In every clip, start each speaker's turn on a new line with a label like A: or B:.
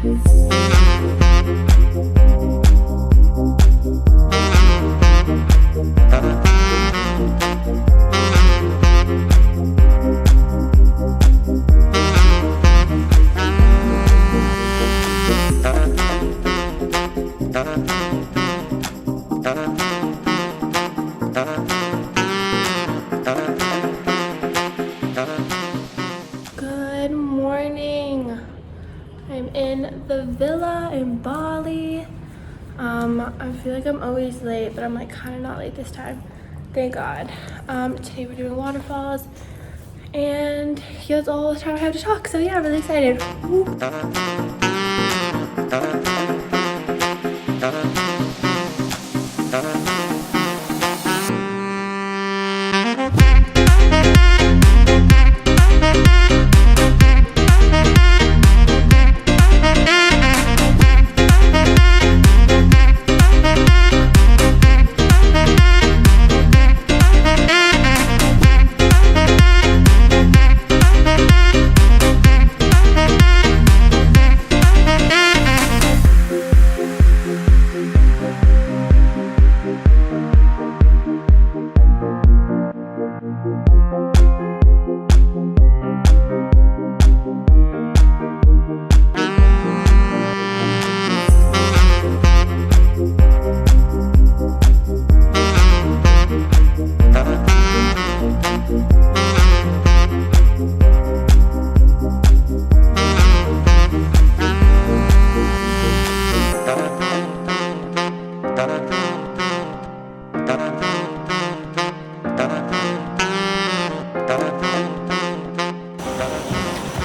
A: Good morning. I'm in the villa in Bali. I feel like I'm always late, but I'm like kind of not late this time. Thank God. Today we're doing waterfalls, and yeah, that's all the time I have to talk. So yeah, I'm really excited. Woo.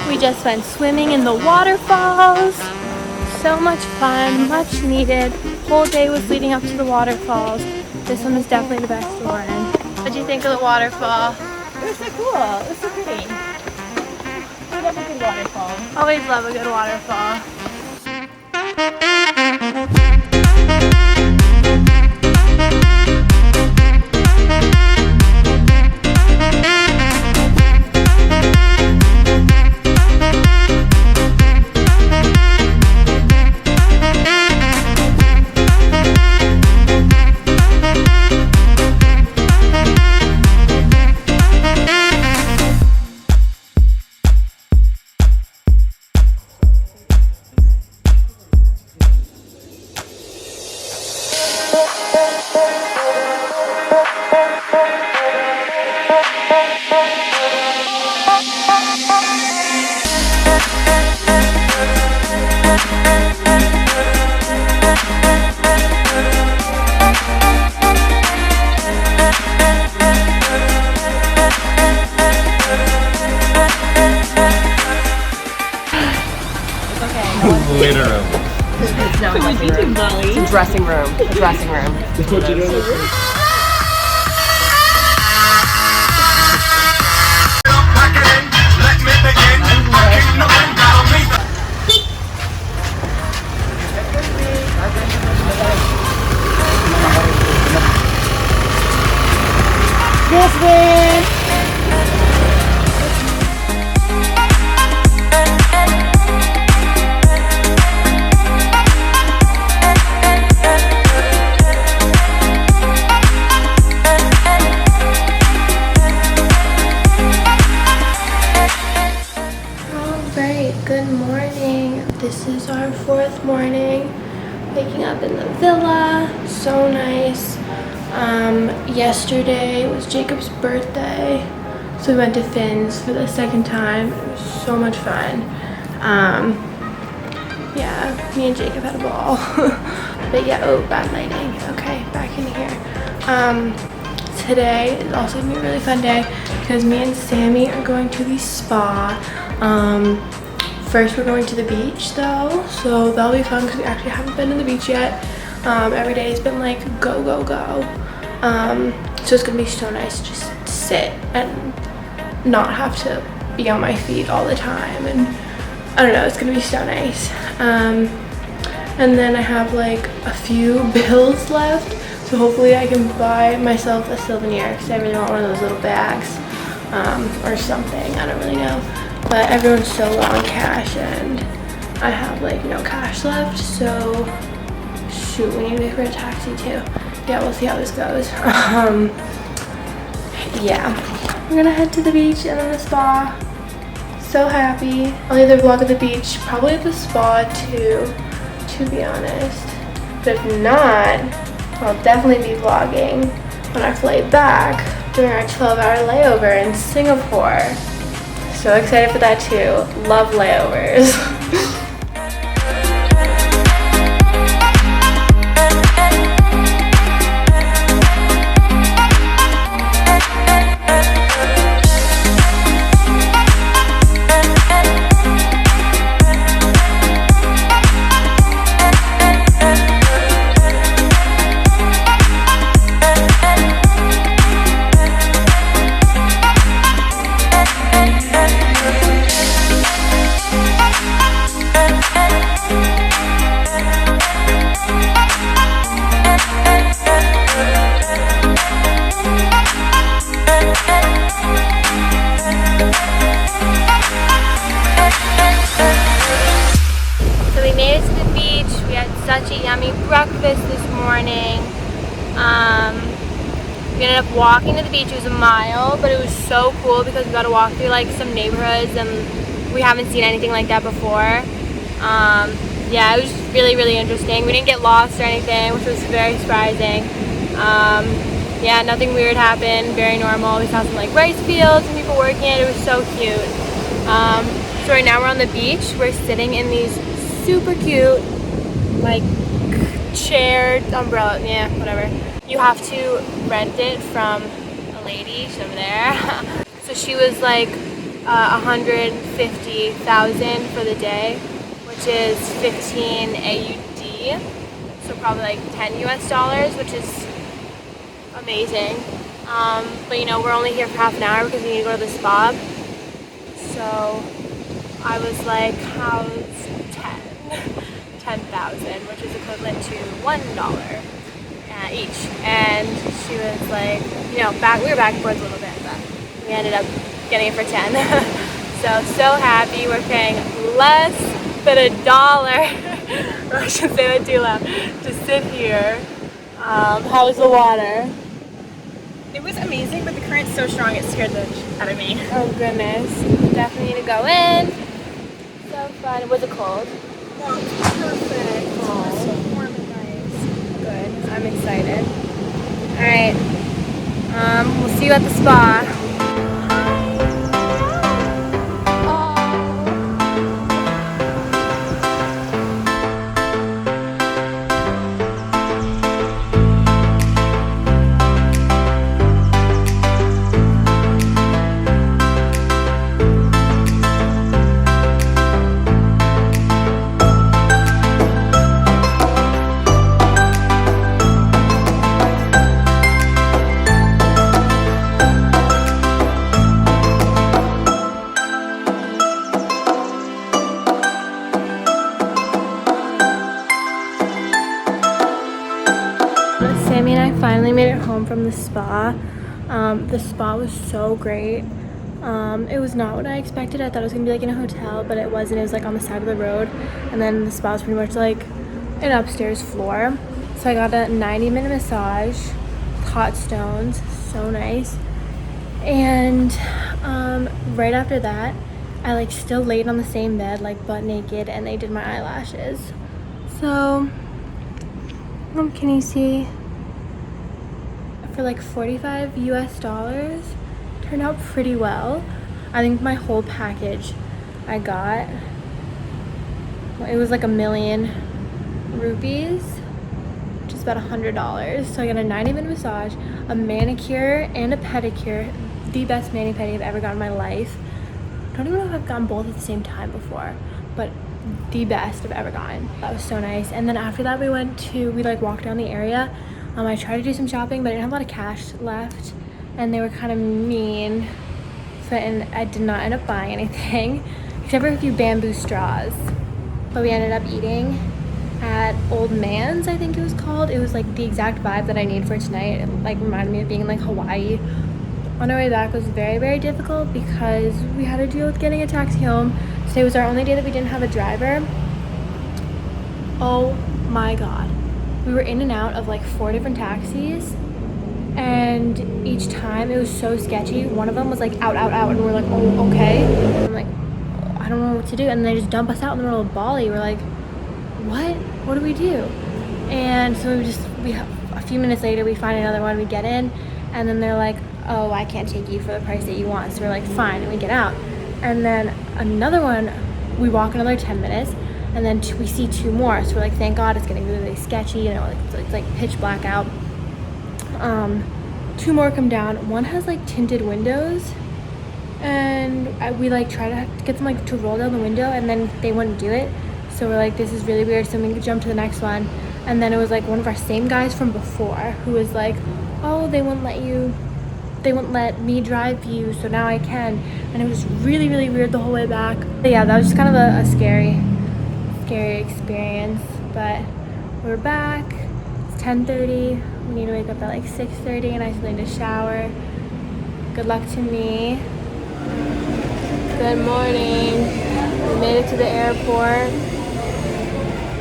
A: We just went swimming in the waterfalls. So much fun, much needed. Whole day was leading up to the waterfalls. This one was definitely the best one. What do you think of the waterfall?
B: It was so cool. It was so pretty. I love a good waterfall.
A: Always love a good waterfall.
C: Literally.
B: It's not my room. It's a dressing room. A dressing room.
A: This way. Good morning. This is our fourth morning waking up in the villa. So nice. Yesterday was Jacob's birthday, so we went to Kynd's for the second time. It was so much fun. Yeah, me and Jacob had a ball. But yeah, oh, bad lighting. Okay, back in here. Today is also gonna be a really fun day because me and Sammy are going to the spa. First we're going to the beach though, so that'll be fun because we actually haven't been to the beach yet. Every day has been like go, go, go. So it's gonna be so nice to just sit and not have to be on my feet all the time, and I don't know, it's gonna be so nice. And then I have like a few bills left, so hopefully I can buy myself a souvenir because I really want one of those little bags, or something, I don't really know. But everyone's so low on cash, and I have like no cash left, so shoot, we need to pay for a taxi too. Yeah, we'll see how this goes. Yeah, we're gonna head to the beach and then the spa. So happy. I'll either vlog at the beach, probably at the spa too, to be honest. But if not, I'll definitely be vlogging on our flight back during our 12-hour layover in Singapore. So excited for that too. Love layovers. Such a yummy breakfast this morning. We ended up walking to the beach. It was a mile, but it was so cool because we got to walk through like some neighborhoods and we haven't seen anything like that before. Yeah, it was just really interesting. We didn't get lost or anything, which was very surprising. Yeah, nothing weird happened, very normal. We saw some like rice fields and people working it. It was so cute. So right now we're on the beach. We're sitting in these super cute like shared umbrella, yeah, whatever. You have to rent it from a lady, she's over there. So she was like 150,000 for the day, which is 15 AUD, so probably like 10 US dollars, which is amazing. But you know, we're only here for half an hour because we need to go to the spa. So I was like, how's 10,000, which is equivalent to $1 each. And she was like, you know, we were back and forth a little bit, but we ended up getting it for 10. So happy. We're paying less than $1. Or I shouldn't say that too loud. To sit here. How was the water?
C: It was amazing, but the current's so strong it scared the shit out of me.
A: Oh goodness. We definitely need to go in. So fun. Was it cold?
C: No, it was perfect. Oh. It was so warm and nice.
A: Good. I'm excited. Alright. We'll see you at the spa. Sammy and I finally made it home from the spa. The spa was so great. It was not what I expected. I thought it was gonna be like in a hotel, but it wasn't. It was like on the side of the road, and then the spa was pretty much like an upstairs floor. So I got a 90-minute massage with hot stones, so nice. And right after that, I like still laid on the same bed, like butt naked, and they did my eyelashes. So can you see? For like 45 US dollars. Turned out pretty well. I think my whole package I got, it was like 1,000,000 rupees, which is about $100. So I got a 90-minute massage, a manicure and a pedicure, the best mani-pedi I've ever gotten in my life. I don't even know if I've gotten both at the same time before, but the best I've ever gotten. That was so nice. And then after that we like walked down the area. I tried to do some shopping, but I didn't have a lot of cash left, and they were kind of mean, and I did not end up buying anything, except for a few bamboo straws. But we ended up eating at Old Man's, I think it was called. It was like the exact vibe that I need for tonight. It like reminded me of being in like Hawaii. On our way back was very difficult because we had to deal with getting a taxi home. Today was our only day that we didn't have a driver. Oh my god. We were in and out of like 4 different taxis, and each time it was so sketchy. One of them was like out, and we're like, oh, okay. And I'm like, oh, I don't know what to do. And they just dump us out in the middle of Bali. We're like, what do we do? And so a few minutes later, we find another one, we get in, and then they're like, oh, I can't take you for the price that you want. So we're like, fine, and we get out. And then another one, we walk another 10 minutes, and then we see 2 more. So we're like, thank God, it's getting really sketchy, you know, it's like pitch black out. 2 more come down. One has like tinted windows, and we like try to get them like to roll down the window, and then they wouldn't do it. So we're like, this is really weird. So we jump to the next one, and then it was like one of our same guys from before who was like, oh, they wouldn't let me drive you, so now I can. And it was really, really weird the whole way back. But yeah, that was just kind of a scary experience. But we're back. It's 10:30. We need to wake up at like 6:30, and I still need to shower. Good luck to me. Good morning. We made it to the airport.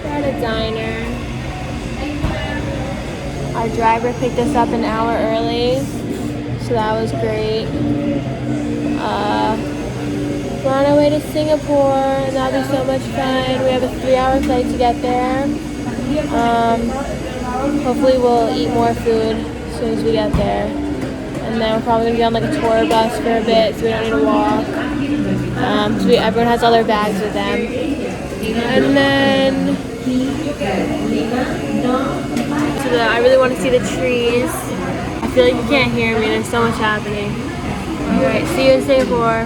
A: We're at a diner. Our driver picked us up an hour early, so that was great. We're on our way to Singapore, and that'll be so much fun. We have a 3-hour flight to get there. Hopefully we'll eat more food as soon as we get there. And then we're probably gonna be on like a tour bus for a bit, so we don't need to walk. So everyone has all their bags with them. And then I really want to see the trees. I feel like you can't hear me, there's so much happening. Alright, see you in Singapore.